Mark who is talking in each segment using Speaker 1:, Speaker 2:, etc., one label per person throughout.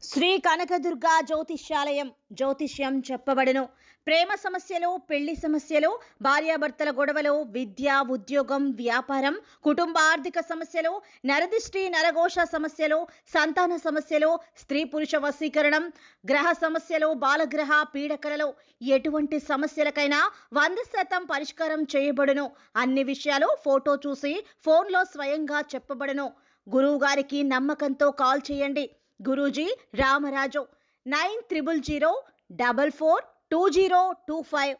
Speaker 1: శ్రీ కనకదుర్గా జ్యోతిష్యాలయం జ్యోతిష్యం చెప్పబడును. ప్రేమ సమస్యలు, పెళ్లి సమస్యలు, భార్యాభర్తల గొడవలు, విద్య, ఉద్యోగం, వ్యాపారం, కుటుంబ ఆర్థిక సమస్యలు, నరదిష్టి, నరఘోష సమస్యలు, సంతాన సమస్యలు, స్త్రీ పురుష వశీకరణం, గ్రహ సమస్యలు, బాలగ్రహ పీడకలలో ఎటువంటి సమస్యలకైనా 100% పరిష్కారం చేయబడును. అన్ని విషయాలు ఫోటో చూసి ఫోన్లో స్వయంగా చెప్పబడును. గురువు గారికి నమ్మకంతో కాల్ చేయండి. గురూజీ రామరాజు 9000442025.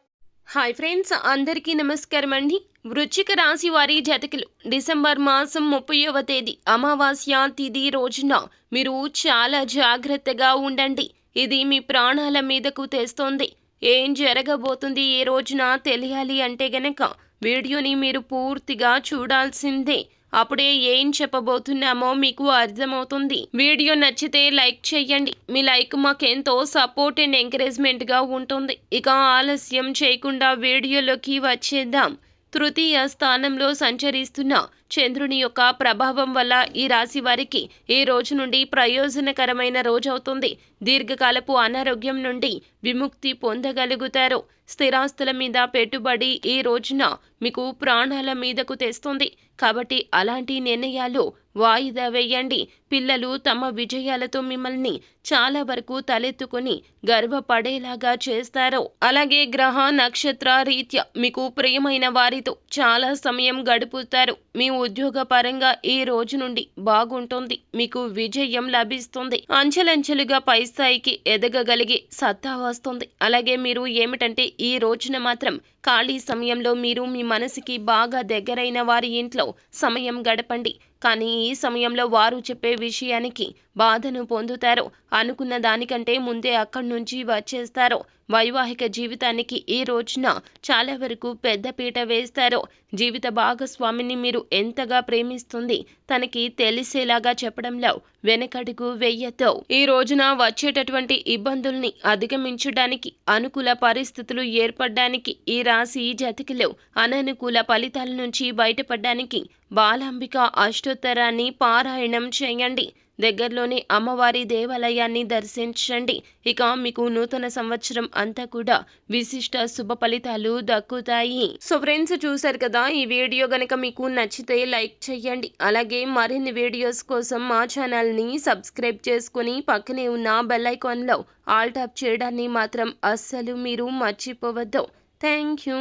Speaker 2: హాయ్ ఫ్రెండ్స్, అందరికీ నమస్కారం అండి. వృశ్చిక రాశి వారి జాతకులు డిసెంబర్ మాసం 30వ తేదీ అమావాస్య తిథి రోజున మీరు చాలా జాగ్రత్తగా ఉండండి. ఇది మీ ప్రాణాల మీదకు తెస్తోంది. ఏం జరగబోతుంది ఈ రోజున తెలియాలి అంటే గనక వీడియోని మీరు పూర్తిగా చూడాల్సిందే. అప్పుడే ఏం చెప్పబోతున్నామో మీకు అర్థమవుతుంది. వీడియో నచ్చితే లైక్ చేయండి. మీ లైక్ మాకెంతో సపోర్ట్ అండ్ ఎంకరేజ్మెంట్గా ఉంటుంది. ఇక ఆలస్యం చేయకుండా వీడియోలోకి వచ్చేద్దాం. తృతీయ స్థానంలో సంచరిస్తున్న చంద్రుని యొక్క ప్రభావం వల్ల ఈ రాశి వారికి ఈ రోజు నుండి ప్రయోజనకరమైన రోజు అవుతుంది. దీర్ఘకాలపు అనారోగ్యం నుండి విముక్తి పొందగలుగుతారు. స్థిరాస్తుల మీద పెట్టుబడి ఈ రోజున మీకు ప్రాణాల మీదకు తెస్తుంది. కాబట్టి అలాంటి నిర్ణయాలు వాయిదా వేయండి. పిల్లలు తమ విజయాలతో మిమ్మల్ని చాలా వరకు తలెత్తుకుని గర్వపడేలాగా చేస్తారు. అలాగే గ్రహ నక్షత్ర రీత్యా మీకు ప్రియమైన వారితో చాలా సమయం గడుపుతారు. మీ ఉద్యోగ పరంగా ఈ రోజు నుండి బాగుంటుంది. మీకు విజయం లభిస్తుంది. అంచెలంచెలుగా పై స్థాయికి ఎదగగలిగే సత్తా వస్తుంది. అలాగే మీరు ఏమిటంటే ఈ రోజున మాత్రం ఖాళీ సమయంలో మీరు మీ మనసుకి బాగా దగ్గరైన వారి ఇంట్లో సమయం గడపండి. కానీ ఈ సమయంలో వారు చెప్పే విషయానికి బాధను పొందుతారు. అనుకున్న దానికంటే ముందే అక్కడి నుంచి వచ్చేస్తారు. వైవాహిక జీవితానికి ఈ రోజున చాలా వరకు పెద్దపీట వేస్తారు. జీవిత భాగస్వామిని మీరు ఎంతగా ప్రేమిస్తుంది తనకి తెలిసేలాగా చెప్పడంలో వెనకడుగు వెయ్యొద్దు. ఈ రోజున వచ్చేటటువంటి ఇబ్బందుల్ని అధిగమించడానికి, అనుకూల పరిస్థితులు ఏర్పడడానికి, ఈ రాశి జాతకులు అననుకూల ఫలితాల నుంచి బయటపడడానికి బాలాంబిక అష్టోత్తరాన్ని పారాయణం చేయండి. దగ్గరలోని అమ్మవారి దేవాలయాన్ని దర్శించండి. ఇక మీకు నూతన సంవత్సరం అంతా కూడా విశిష్ట శుభ ఫలితాలు దక్కుతాయి. సో ఫ్రెండ్స్, చూసారు కదా, ఈ వీడియో గనక మీకు నచ్చితే లైక్ చేయండి. అలాగే మరిన్ని వీడియోస్ కోసం మా ఛానల్ని సబ్స్క్రైబ్ చేసుకుని పక్కనే ఉన్న బెల్ ఐకాన్లో ఆల్ టాప్ చేయడాన్ని మాత్రం అస్సలు మీరు మర్చిపోవద్దు. Thank you.